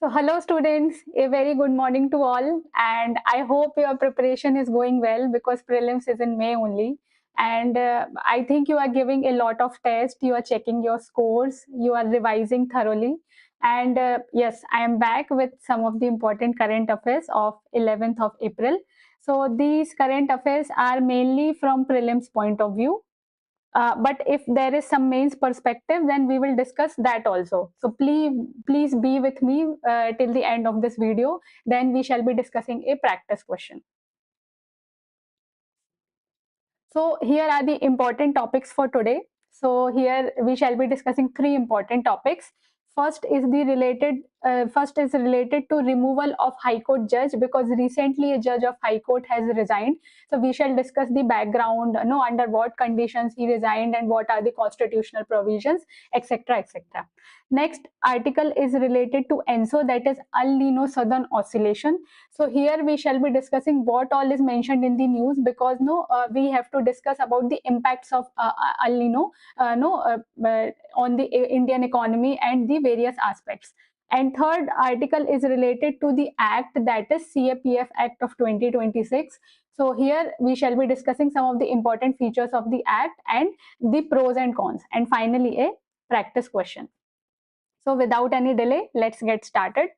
So, hello students, a very good morning to all, and I hope your preparation is going well because prelims is in May only. And I think you are giving a lot of tests, you are checking your scores, you are revising thoroughly. And yes, I am back with some of the important current affairs of 11th of April. So, these current affairs are mainly from prelims point of view, but if there is some mains perspective, then we will discuss that also. So please be with me till the end of this video. Then we shall be discussing a practice question. So here are the important topics for today. So here we shall be discussing three important topics. First is related to removal of High Court judge, because recently a judge of High Court has resigned. So we shall discuss the background, under what conditions he resigned and what are the constitutional provisions, etc., etc. Next article is related to ENSO, that is El Nino Southern Oscillation. So here we shall be discussing what all is mentioned in the news, because we have to discuss about the impacts of El Nino on the Indian economy and the various aspects. And third article is related to the act, that is CAPF Act of 2026. So here we shall be discussing some of the important features of the act and the pros and cons. And finally, a practice question. So without any delay, let's get started.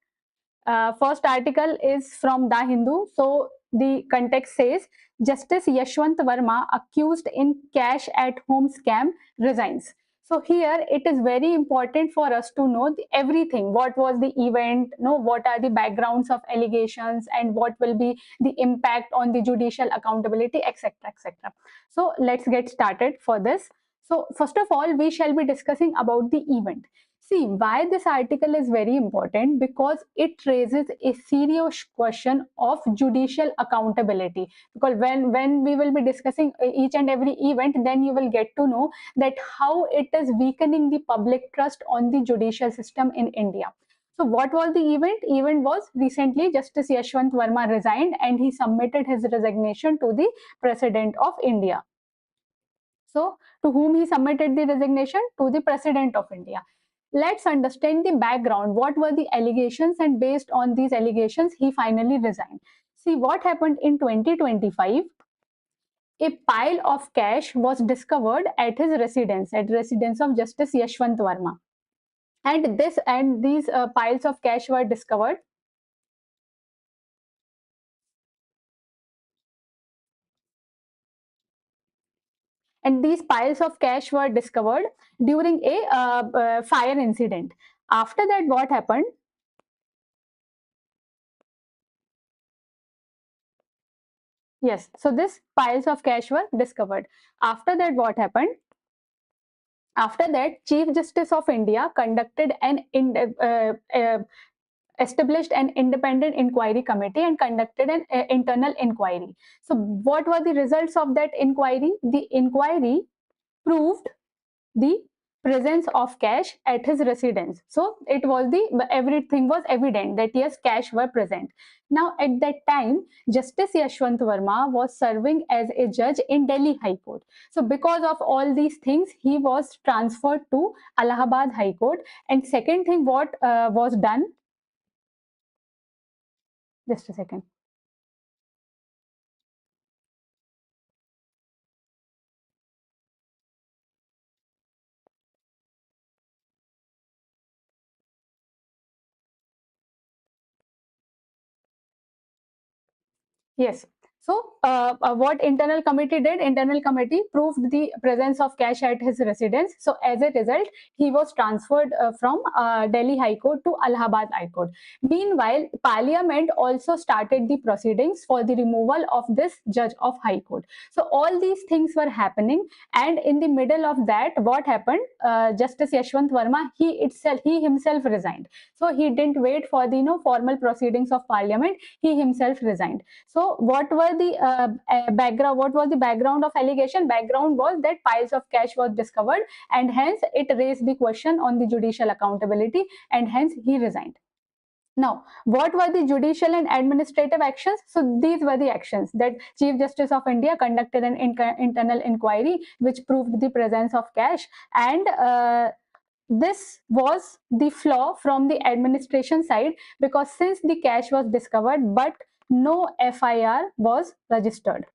First article is from The Hindu. So the context says Justice Yashwant Verma, accused in cash at home scam, resigns. So here it is very important for us to know everything. What was the event? What are the backgrounds of allegations, and what will be the impact on the judicial accountability, etc., etc. So let's get started for this. So first of all, we shall be discussing about the event. See, why this article is very important, because it raises a serious question of judicial accountability. Because when we will be discussing each and every event, then you will get to know that how it is weakening the public trust on the judicial system in India. So what was the event? Event was recently Justice Yashwant Verma resigned and he submitted his resignation to the President of India. So to whom he submitted the resignation? To the President of India. Let's understand the background. What were the allegations, and based on these allegations, he finally resigned. See, what happened in 2025? A pile of cash was discovered at his residence, at residence of Justice Yashwant Verma. And these piles of cash were discovered. And these piles of cash were discovered during a fire incident. After that, what happened? Yes, so these piles of cash were discovered. After that, what happened? After that, Chief Justice of India established an independent inquiry committee and conducted an internal inquiry. So, what were the results of that inquiry? The inquiry proved the presence of cash at his residence. So it was everything was evident that yes, cash were present. Now at that time, Justice Yashwant Verma was serving as a judge in Delhi High Court. So because of all these things, he was transferred to Allahabad High Court. And second thing, what was done? Just a second. Yes. So, what internal committee did? Internal committee proved the presence of cash at his residence. So, as a result, he was transferred from Delhi High Court to Allahabad High Court. Meanwhile, Parliament also started the proceedings for the removal of this judge of High Court. So, all these things were happening, and in the middle of that, what happened? Justice Yashwant Verma, he himself resigned. So, he didn't wait for the formal proceedings of Parliament. He himself resigned. So what were the background? What was the background of allegation? Background was that piles of cash was discovered, and hence it raised the question on the judicial accountability, and hence he resigned. Now, what were the judicial and administrative actions? So these were the actions that Chief Justice of India conducted an internal inquiry which proved the presence of cash, and This was the flaw from the administration side, because since the cash was discovered but no FIR was registered.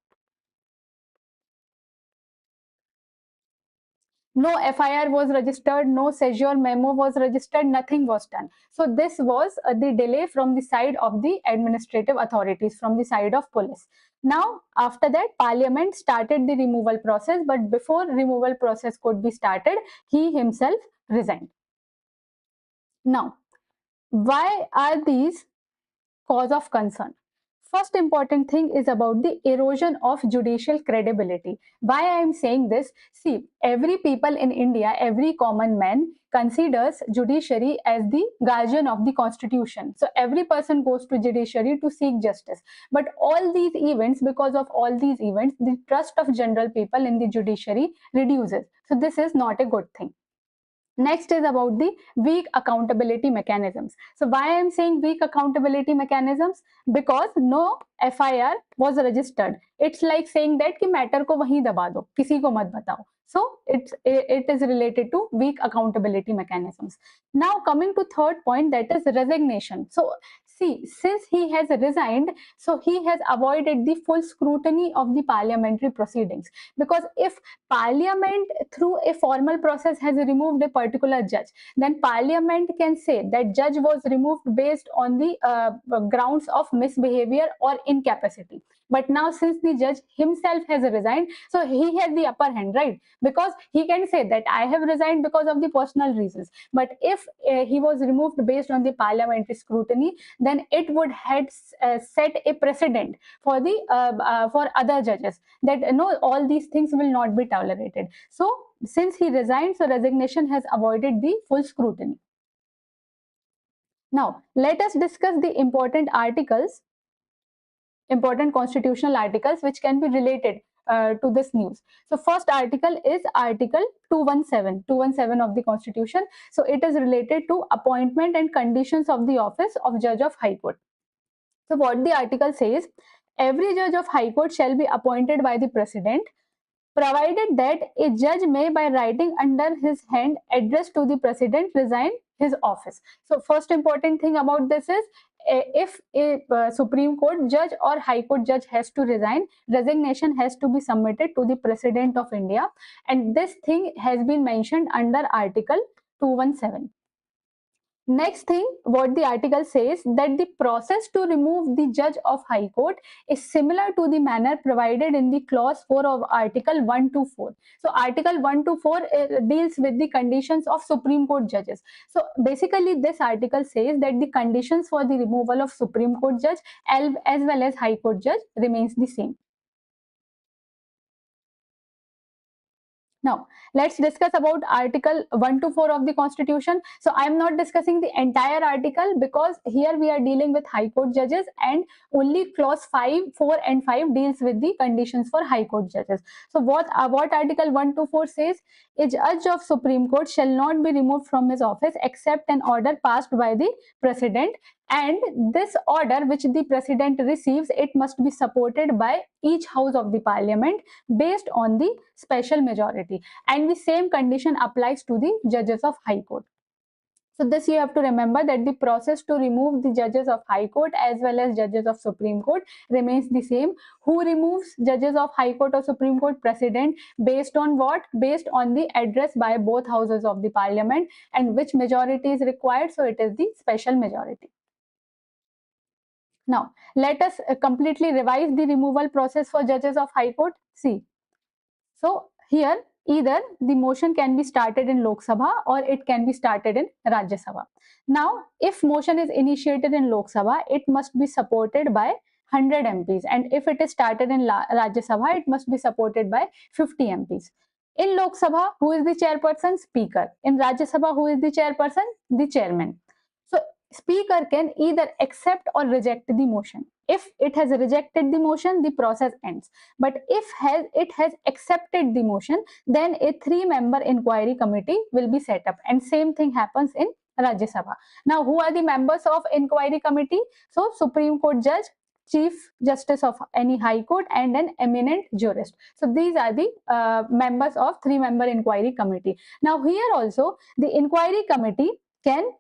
No FIR was registered, no seizure memo was registered, nothing was done. So this was the delay from the side of the administrative authorities, from the side of police. Now, after that, Parliament started the removal process, but before removal process could be started, he himself resigned. Now, why are these cause of concern? First important thing is about the erosion of judicial credibility. Why I am saying this? See, every people in India, every common man considers judiciary as the guardian of the constitution. So every person goes to judiciary to seek justice. But all these events, because of all these events, the trust of general people in the judiciary reduces. So this is not a good thing. Next is about the weak accountability mechanisms. So why I am saying weak accountability mechanisms? Because no FIR was registered. It's like saying that कि matter को वहीं दबा दो, किसी को मत बताओ. So it is related to weak accountability mechanisms. Now coming to third point, that is resignation. So see, since he has resigned, so he has avoided the full scrutiny of the parliamentary proceedings. Because if Parliament through a formal process has removed a particular judge, then Parliament can say that judge was removed based on the grounds of misbehavior or incapacity. But now since the judge himself has resigned, so he has the upper hand, right? Because he can say that I have resigned because of the personal reasons. But if he was removed based on the parliamentary scrutiny, then it would have set a precedent for the for other judges, that no, all these things will not be tolerated. So since he resigned, so resignation has avoided the full scrutiny. Now let us discuss the important articles, important constitutional articles which can be related to this news. So first article is article 217 of the constitution. So it is related to appointment and conditions of the office of judge of high court. So what the article says, every judge of high court shall be appointed by the president, provided that a judge may by writing under his hand address to the president resign his office. So first important thing about this is, if a Supreme Court judge or High Court judge has to resign, resignation has to be submitted to the President of India, and this thing has been mentioned under Article 217. Next thing, what the article says, that the process to remove the judge of High Court is similar to the manner provided in the clause 4 of Article 124. So Article 124 deals with the conditions of Supreme Court judges. So basically this article says that the conditions for the removal of Supreme Court judge as well as High Court judge remains the same. Now, let's discuss about Article 124 of the Constitution. So, I am not discussing the entire article because here we are dealing with High Court judges, and only clause 5, 4 and 5 deals with the conditions for High Court judges. So, what Article 124 says? A judge of Supreme Court shall not be removed from his office except an order passed by the President, and this order which the President receives, it must be supported by each house of the Parliament based on the special majority, and the same condition applies to the judges of High Court. So this you have to remember, that the process to remove the judges of High Court as well as judges of Supreme Court remains the same. Who removes judges of High Court or Supreme Court? President. Based on what? Based on the address by both houses of the Parliament, and which majority is required? So it is the special majority. Now, let us completely revise the removal process for judges of High Court. See, so here either the motion can be started in Lok Sabha or it can be started in Rajya Sabha. Now, if motion is initiated in Lok Sabha, it must be supported by 100 MPs, and if it is started in Rajya Sabha, it must be supported by 50 MPs. In Lok Sabha, who is the chairperson? Speaker. In Rajya Sabha, who is the chairperson? The chairman. So speaker can either accept or reject the motion. If it has rejected the motion, the process ends. But if it has accepted the motion, then a 3-member inquiry committee will be set up, and same thing happens in Rajya Sabha. Now, who are the members of inquiry committee? So Supreme Court judge, Chief Justice of any High Court, and an eminent jurist. So these are the members of 3-member inquiry committee. Now here also the inquiry committee can,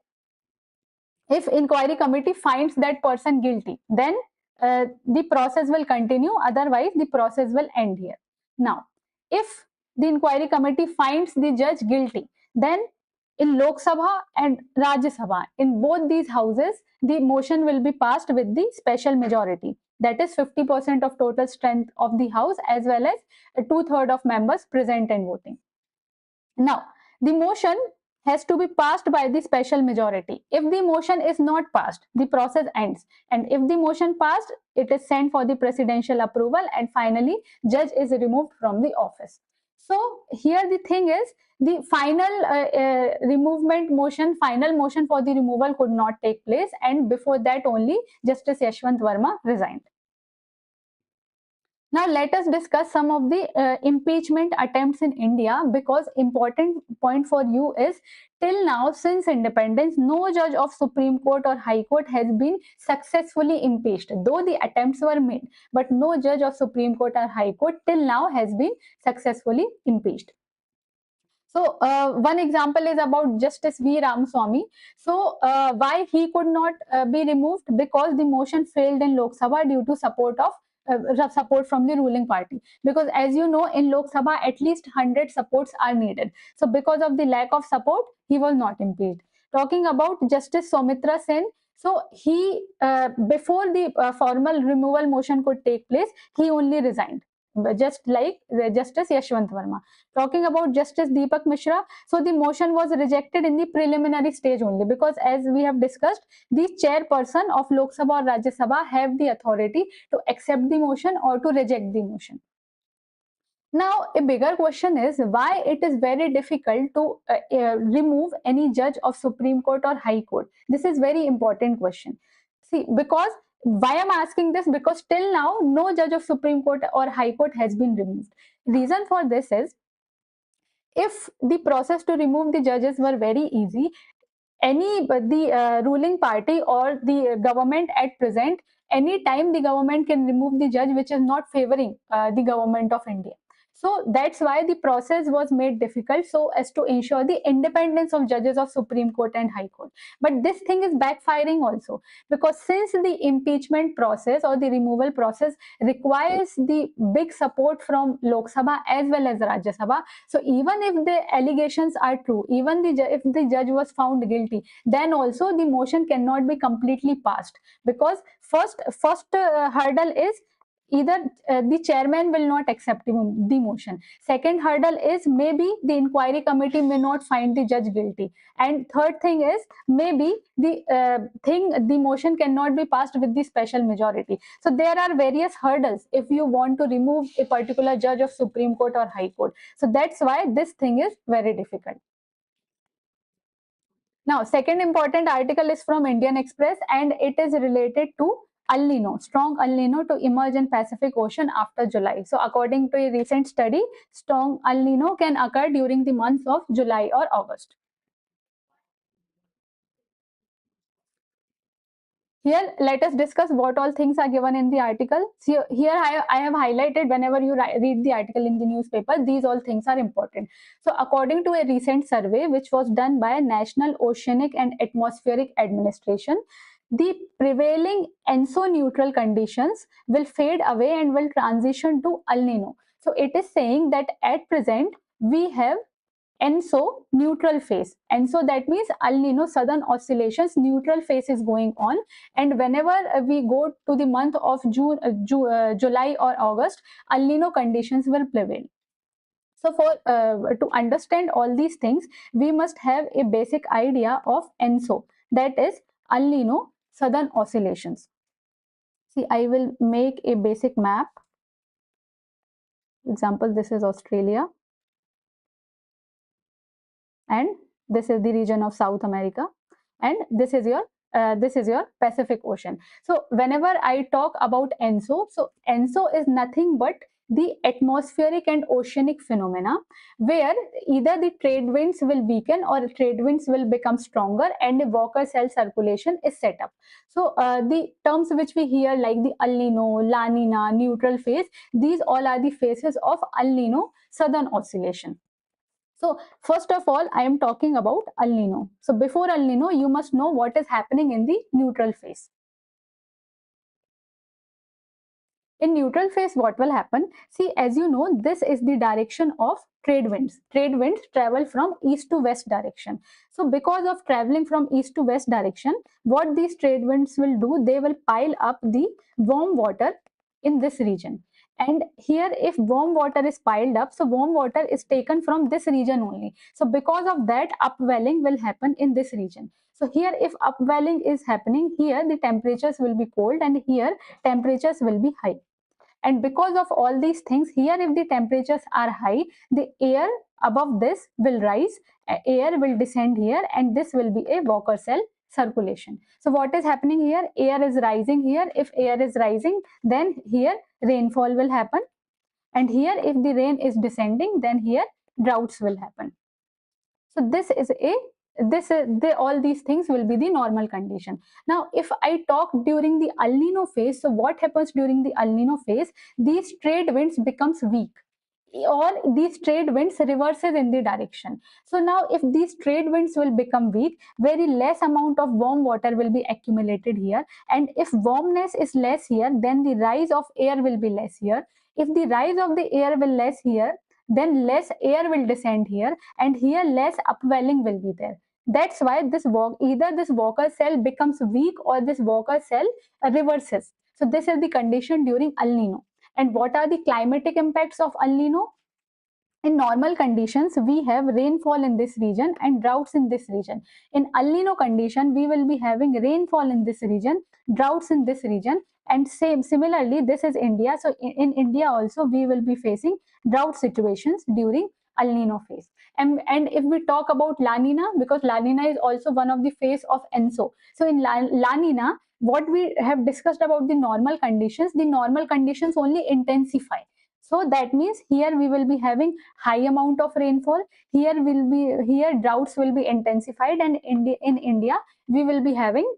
if inquiry committee finds that person guilty, then the process will continue, otherwise the process will end here. Now, if the inquiry committee finds the judge guilty, then in Lok Sabha and Rajya Sabha, in both these houses, the motion will be passed with the special majority. That is 50% of total strength of the house, as well as 2/3 of members present and voting. Now, the motion has to be passed by the special majority. If the motion is not passed, the process ends. And if the motion passed, it is sent for the presidential approval, and finally, judge is removed from the office. So here the thing is, the final final motion for the removal could not take place, and before that only Justice Yashwant Verma resigned. Now let us discuss some of the impeachment attempts in India, because important point for you is, till now since independence, no judge of Supreme Court or High Court has been successfully impeached. Though the attempts were made, but no judge of Supreme Court or High Court till now has been successfully impeached. So one example is about Justice V. Ramaswamy. So why he could not be removed? Because the motion failed in Lok Sabha due to support from the ruling party. Because as you know, in Lok Sabha at least 100 supports are needed. So because of the lack of support, he was not impeached. Talking about Justice Soumitra Sen, so he before the formal removal motion could take place, he only resigned, just like Justice Yashwant Verma. Talking about Justice Deepak Mishra, so the motion was rejected in the preliminary stage only, because as we have discussed, the chairperson of Lok Sabha or Rajya Sabha have the authority to accept the motion or to reject the motion. Now, a bigger question is why it is very difficult to remove any judge of Supreme Court or High Court. This is very important question. See, because why I'm asking this, because till now no judge of Supreme Court or High Court has been removed. Reason for this is, if the process to remove the judges were very easy, the ruling party or the government at present, any time the government can remove the judge which is not favoring the government of India. So that's why the process was made difficult, so as to ensure the independence of judges of Supreme Court and High Court. But this thing is backfiring also, because since the impeachment process or the removal process requires the big support from Lok Sabha as well as Rajya Sabha, so even if the allegations are true, even if the judge was found guilty, then also the motion cannot be completely passed, because first hurdle is either the chairman will not accept the motion. Second hurdle is maybe the inquiry committee may not find the judge guilty. And third thing is maybe the motion cannot be passed with the special majority. So there are various hurdles if you want to remove a particular judge of Supreme Court or High Court. So that's why this thing is very difficult. Now, second important article is from Indian Express, and it is related to El Nino, strong El Nino to emerge in Pacific Ocean after July. So according to a recent study, strong El Nino can occur during the months of July or August. Here, let us discuss what all things are given in the article. So here I have highlighted, whenever you read the article in the newspaper, these all things are important. So according to a recent survey which was done by National Oceanic and Atmospheric Administration, the prevailing ENSO neutral conditions will fade away and will transition to El Nino. So it is saying that at present we have ENSO neutral phase. ENSO, that means El Nino Southern Oscillations neutral phase is going on, and whenever we go to the month of July or August, El Nino conditions will prevail. So for to understand all these things, we must have a basic idea of ENSO, that is El Nino Southern Oscillations. See, I will make a basic map. Example, this is Australia, and this is the region of South America, and this is your Pacific Ocean. So whenever I talk about ENSO, so ENSO is nothing but the atmospheric and oceanic phenomena, where either the trade winds will weaken or trade winds will become stronger and the Walker cell circulation is set up. So the terms which we hear like the El Nino, La Nina, neutral phase, these all are the phases of El Nino southern oscillation. So first of all, I am talking about El Nino. So before El Nino, you must know what is happening in the neutral phase. In neutral phase, what will happen? See, as you know, this is the direction of trade winds. Trade winds travel from east to west direction. So because of traveling from east to west direction, what these trade winds will do, they will pile up the warm water in this region. And here, if warm water is piled up, so warm water is taken from this region only. So because of that, upwelling will happen in this region. So here, if upwelling is happening, here the temperatures will be cold and here temperatures will be high. And because of all these things, here if the temperatures are high, the air above this will rise, air will descend here, and this will be a Walker cell circulation. So what is happening here? Air is rising here. If air is rising, then here rainfall will happen. And here if the rain is descending, then here droughts will happen. So this is all these things will be the normal condition. Now, if I talk during the El Nino phase, so what happens during the El Nino phase? These trade winds becomes weak, or these trade winds reverses in the direction. So now if these trade winds will become weak, very less amount of warm water will be accumulated here, and if warmness is less here, then the rise of air will be less here. If the rise of the air will less here, then less air will descend here, and here less upwelling will be there. That's why either this Walker cell becomes weak or this Walker cell reverses. So this is the condition during El Nino. And what are the climatic impacts of El Nino? In normal conditions, we have rainfall in this region and droughts in this region. In El Nino condition, we will be having rainfall in this region, droughts in this region, and similarly, this is India. So in India also, we will be facing drought situations during El Nino phase. And if we talk about La Nina, because La Nina is also one of the phase of ENSO. So in La Nina, what we have discussed about the normal conditions only intensify. So that means here we will be having high amount of rainfall. Here droughts will be intensified, and in India we will be having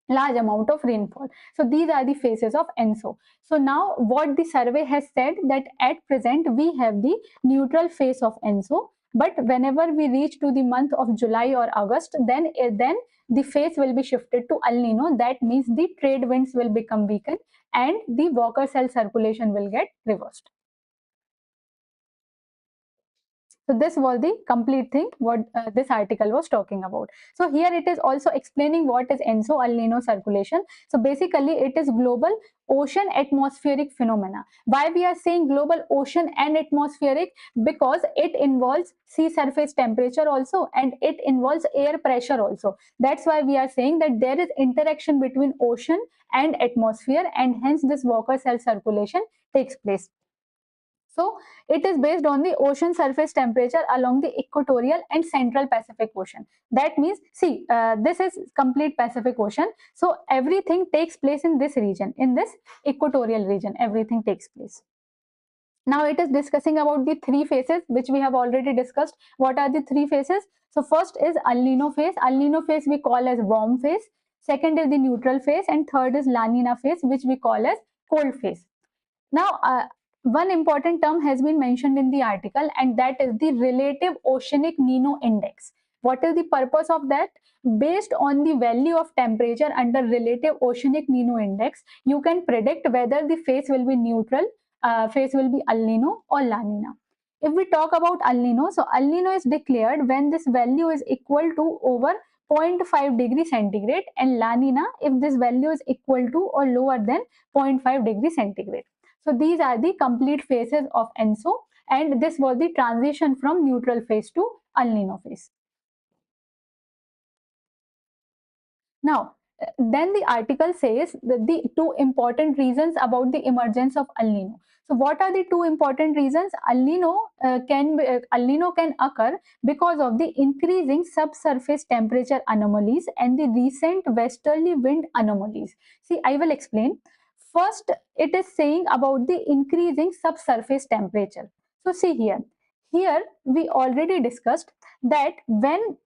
large amount of rainfall. So these are the phases of ENSO. So now what the survey has said, that at present we have the neutral phase of ENSO, but whenever we reach to the month of July or August, then the phase will be shifted to El Nino. That means the trade winds will become weakened and the Walker cell circulation will get reversed. So this was the complete thing what this article was talking about. So here it is also explaining what is ENSO, El Nino circulation. So basically it is global ocean atmospheric phenomena. Why we are saying global ocean and atmospheric? Because it involves sea surface temperature also, and it involves air pressure also. That's why we are saying that there is interaction between ocean and atmosphere, and hence this Walker cell circulation takes place. So it is based on the ocean surface temperature along the equatorial and central Pacific Ocean. That means, see, this is complete Pacific Ocean. So everything takes place in this region, in this equatorial region, everything takes place. Now it is discussing about the three phases which we have already discussed. What are the three phases? So first is El Nino phase. El Nino phase we call as warm phase. Second is the neutral phase, and third is La Nina phase, which we call as cold phase. Now, one important term has been mentioned in the article, and that is the relative oceanic Nino index. What is the purpose of that? Based on the value of temperature under relative oceanic Nino index, you can predict whether the phase will be neutral, phase will be El Nino or La Nina. If we talk about El Nino, so El Nino is declared when this value is equal to over 0.5 degree centigrade, and La Nina if this value is equal to or lower than 0.5 degree centigrade. So these are the complete phases of ENSO, and this was the transition from neutral phase to El Nino phase. Now, then the article says that the two important reasons about the emergence of El Nino. So what are the two important reasons? El Nino can occur because of the increasing subsurface temperature anomalies and the recent westerly wind anomalies. See, I will explain. First, it is saying about the increasing subsurface temperature. So see here. Here we already discussed that when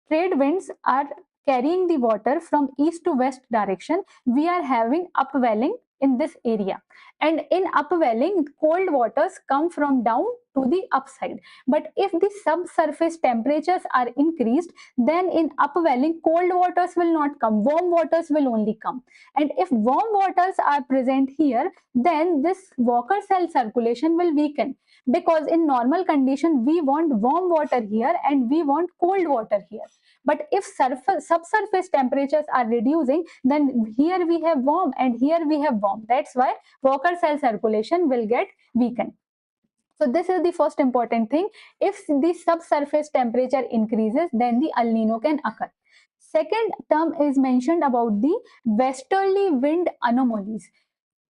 trade winds are carrying the water from east to west direction, we are having upwelling in this area. And in upwelling, cold waters come from down to the upside. But if the subsurface temperatures are increased, then in upwelling, cold waters will not come, warm waters will only come. And if warm waters are present here, then this Walker cell circulation will weaken, because in normal condition we want warm water here and we want cold water here. But if subsurface temperatures are reducing, then here we have warm and here we have warm. That's why Walker cell circulation will get weakened. So this is the first important thing. If the subsurface temperature increases, then the El Nino can occur. Second term is mentioned about the westerly wind anomalies.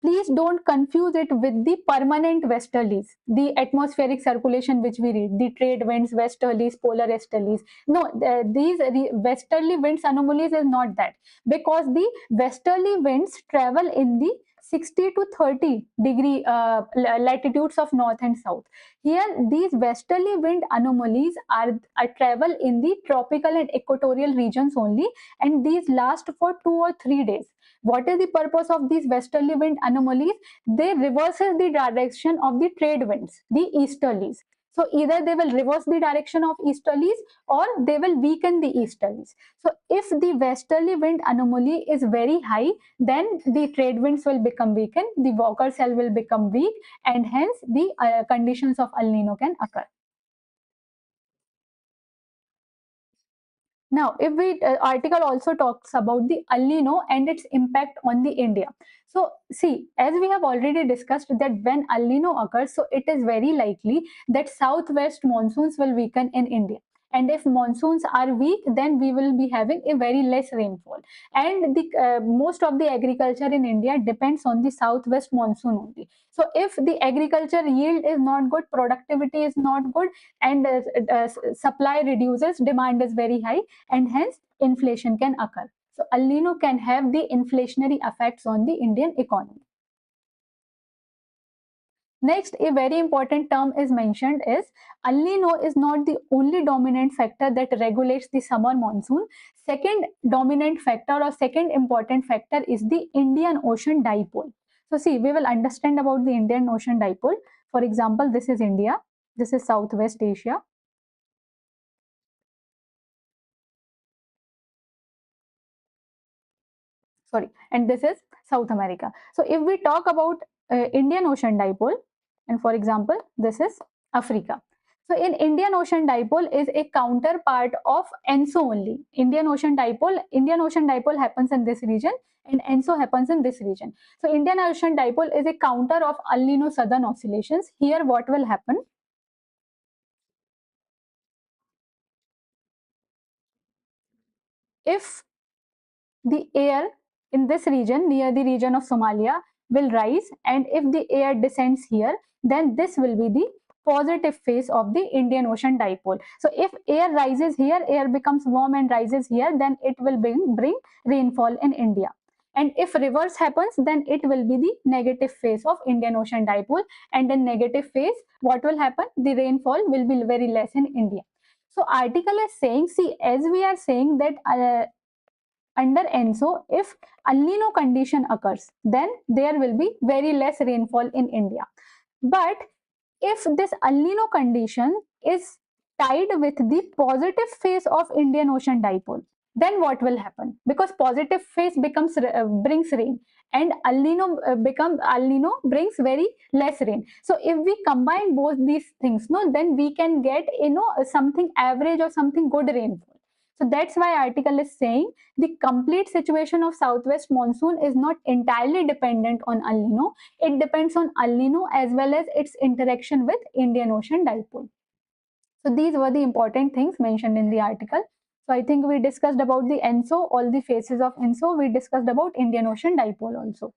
Please don't confuse it with the permanent westerlies, the atmospheric circulation which we read, the trade winds, westerlies, polar easterlies. No, these westerly winds anomalies is not that, because the westerly winds travel in the 60 to 30 degree latitudes of north and south. Here, these westerly wind anomalies are travel in the tropical and equatorial regions only, and these last for 2 or 3 days. What is the purpose of these westerly wind anomalies? They reverses the direction of the trade winds, the easterlies. So either they will reverse the direction of easterlies or they will weaken the easterlies. So if the westerly wind anomaly is very high, then the trade winds will become weakened, the Walker cell will become weak, and hence the conditions of El Nino can occur. Now, if we article also talks about the El Nino and its impact on the India. So, see, as we have already discussed that when El Nino occurs, so it is very likely that southwest monsoons will weaken in India. And if monsoons are weak, then we will be having a very less rainfall. And the most of the agriculture in India depends on the southwest monsoon only. So, if the agriculture yield is not good, productivity is not good, and supply reduces, demand is very high, and hence inflation can occur. So El Nino can have the inflationary effects on the Indian economy. Next, a very important term is mentioned is El Nino is not the only dominant factor that regulates the summer monsoon. Second dominant factor or second important factor is the Indian Ocean dipole. So see, we will understand about the Indian Ocean dipole. For example, this is India, this is Southwest Asia. Sorry, and this is South America. So if we talk about Indian Ocean dipole, and for example, this is Africa. So in Indian Ocean dipole is a counterpart of ENSO only. Indian Ocean dipole happens in this region and ENSO happens in this region. So Indian Ocean dipole is a counter of El Nino southern oscillations. Here what will happen? If the air in this region near the region of Somalia will rise, and if the air descends here, then this will be the positive phase of the Indian Ocean dipole. So if air rises here, air becomes warm and rises here, then it will bring rainfall in India. And if reverse happens, then it will be the negative phase of Indian Ocean dipole, and in negative phase what will happen? The rainfall will be very less in India. So article is saying, see, as we are saying that under ENSO, if El Nino condition occurs, then there will be very less rainfall in India. But if this El Nino condition is tied with the positive phase of Indian Ocean dipole, then what will happen? Because positive phase becomes brings rain, and El Nino brings very less rain. So if we combine both these things, no, then we can get something average or something good rainfall. So that's why article is saying the complete situation of southwest monsoon is not entirely dependent on El Nino. It depends on El Nino as well as its interaction with Indian Ocean dipole. So these were the important things mentioned in the article. So I think we discussed about the ENSO, all the phases of ENSO. We discussed about Indian Ocean dipole also.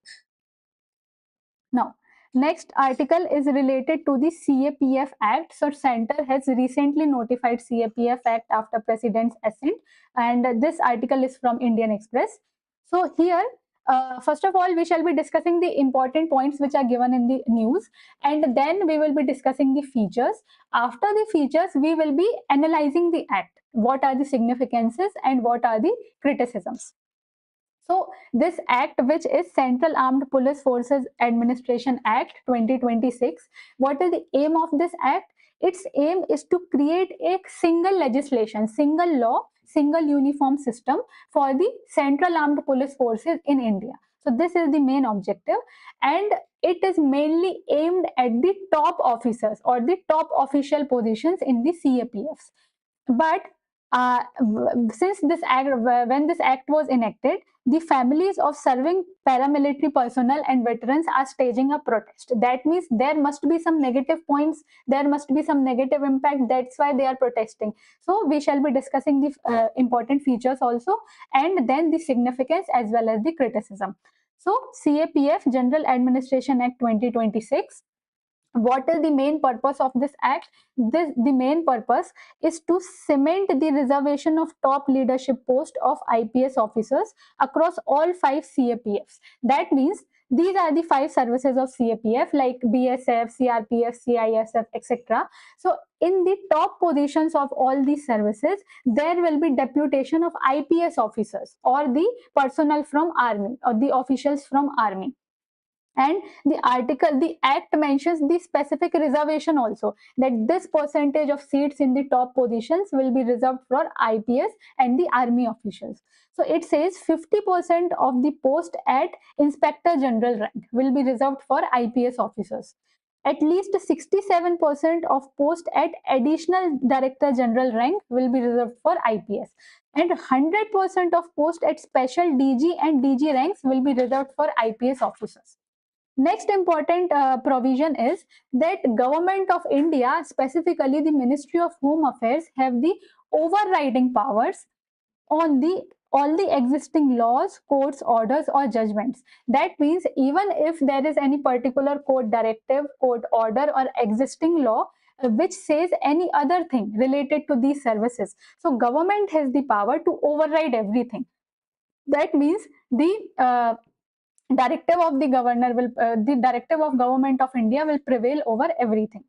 Now, next article is related to the CAPF Act. So Center has recently notified CAPF Act after President's assent, and this article is from Indian Express. So here First of all, we shall be discussing the important points which are given in the news, and then we will be discussing the features. After the features, we will be analyzing the act. What are the significances and what are the criticisms? So this act, which is Central Armed Police Forces Administration Act 2026, what is the aim of this act? Its aim is to create a single legislation, single law, single uniform system for the Central Armed Police Forces in India. So this is the main objective, and it is mainly aimed at the top officers or the top official positions in the CAPFs. But since this act, when this act was enacted, the families of serving paramilitary personnel and veterans are staging a protest. That means there must be some negative points, there must be some negative impact. That's why they are protesting. So we shall be discussing the important features also, and then the significance as well as the criticism. So CAPF, General Administration Act 2026. What is the main purpose of this act? The main purpose is to cement the reservation of top leadership post of IPS officers across all 5 CAPFs. That means these are the 5 services of CAPF like BSF, CRPF, CISF, etc. So in the top positions of all these services, there will be deputation of IPS officers or the personnel from army or the officials from army. And the act mentions the specific reservation also, that this percentage of seats in the top positions will be reserved for IPS and the army officials. So it says 50% of the post at inspector general rank will be reserved for IPS officers. At least 67% of post at additional director general rank will be reserved for IPS, and 100% of post at special DG and DG ranks will be reserved for IPS officers. Next important provision is that Government of India, specifically the Ministry of Home Affairs, have the overriding powers on the all the existing laws, courts, orders, or judgments. That means even if there is any particular court directive, court order, or existing law which says any other thing related to these services, so government has the power to override everything. That means the directive of the governor will the directive of Government of India will prevail over everything.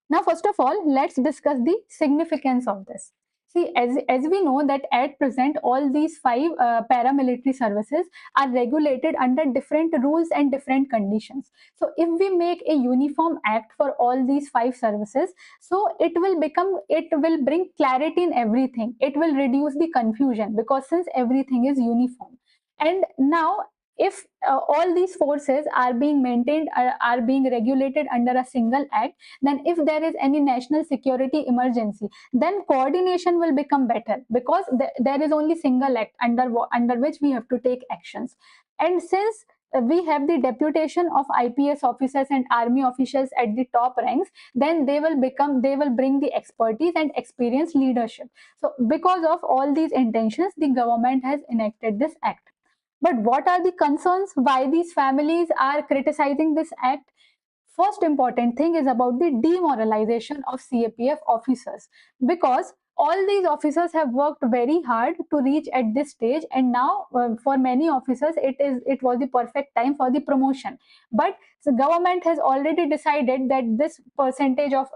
Now, first of all, let's discuss the significance of this. See, as we know that at present, all these 5 paramilitary services are regulated under different rules and different conditions. So if we make a uniform act for all these 5 services, so it will bring clarity in everything. It will reduce the confusion because since everything is uniform. And now if all these forces are being maintained, are being regulated under a single act, then if there is any national security emergency, then coordination will become better because there is only single act under which we have to take actions. And since we have the deputation of IPS officers and army officials at the top ranks, then they will bring the expertise and experience leadership. So because of all these intentions, the government has enacted this act. But what are the concerns? Why these families are criticizing this act? First important thing is about the demoralization of CAPF officers, because all these officers have worked very hard to reach at this stage, and now for many officers it was the perfect time for the promotion. But the government has already decided that this percentage of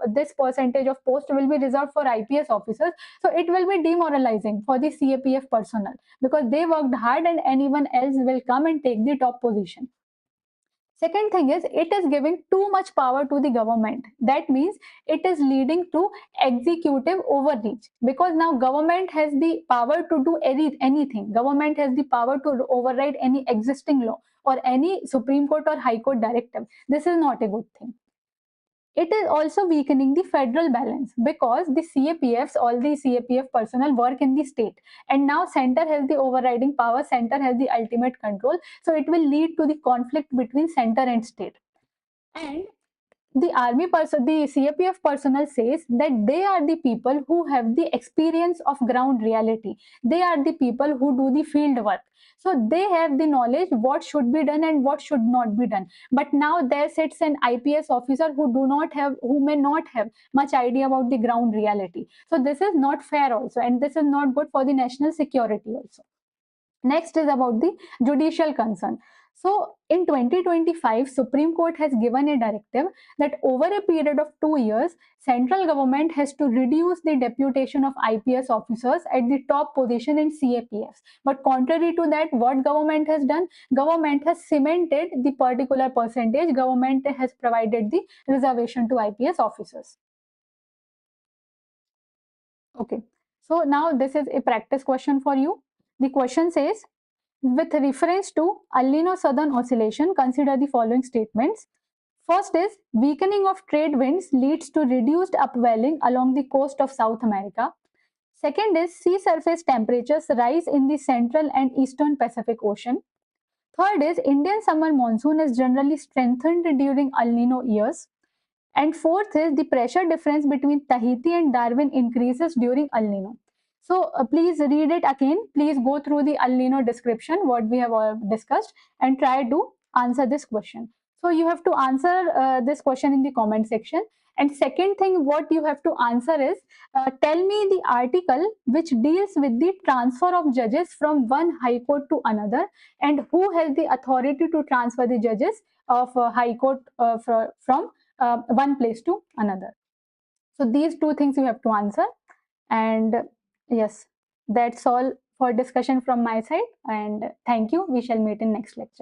post will be reserved for IPS officers, so it will be demoralizing for the CAPF personnel because they worked hard and anyone else will come and take the top position. Second thing is, it is giving too much power to the government. That means it is leading to executive overreach, because now government has the power to do anything. Government has the power to override any existing law or any Supreme Court or High Court directive. This is not a good thing. It is also weakening the federal balance because the CAPFs, all the CAPF personnel work in the state, and now center has the overriding power, center has the ultimate control, so it will lead to the conflict between center and state. And the the CAPF personnel says that they are the people who have the experience of ground reality. They are the people who do the field work. So they have the knowledge what should be done and what should not be done. But now there sits an IPS officer who may not have much idea about the ground reality. So this is not fair also, and this is not good for the national security also. Next is about the judicial concern. So in 2025, Supreme Court has given a directive that over a period of 2 years, central government has to reduce the deputation of IPS officers at the top position in CAPFs. But contrary to that, what government has done? Government has cemented the particular percentage. Government has provided the reservation to IPS officers. Okay. So now this is a practice question for you. The question says, with reference to El Nino Southern Oscillation, consider the following statements. First is, weakening of trade winds leads to reduced upwelling along the coast of South America. Second is, sea surface temperatures rise in the central and eastern Pacific Ocean. Third is, Indian summer monsoon is generally strengthened during El Nino years. And fourth is, the pressure difference between Tahiti and Darwin increases during El Nino. So please read it again. Please go through the El Nino description, what we have discussed, and try to answer this question. So you have to answer this question in the comment section. And second thing, what you have to answer is, tell me the article which deals with the transfer of judges from one high court to another, and who has the authority to transfer the judges of high court from one place to another. So these two things you have to answer. And yes, that's all for discussion from my side. And thank you. We shall meet in next lecture.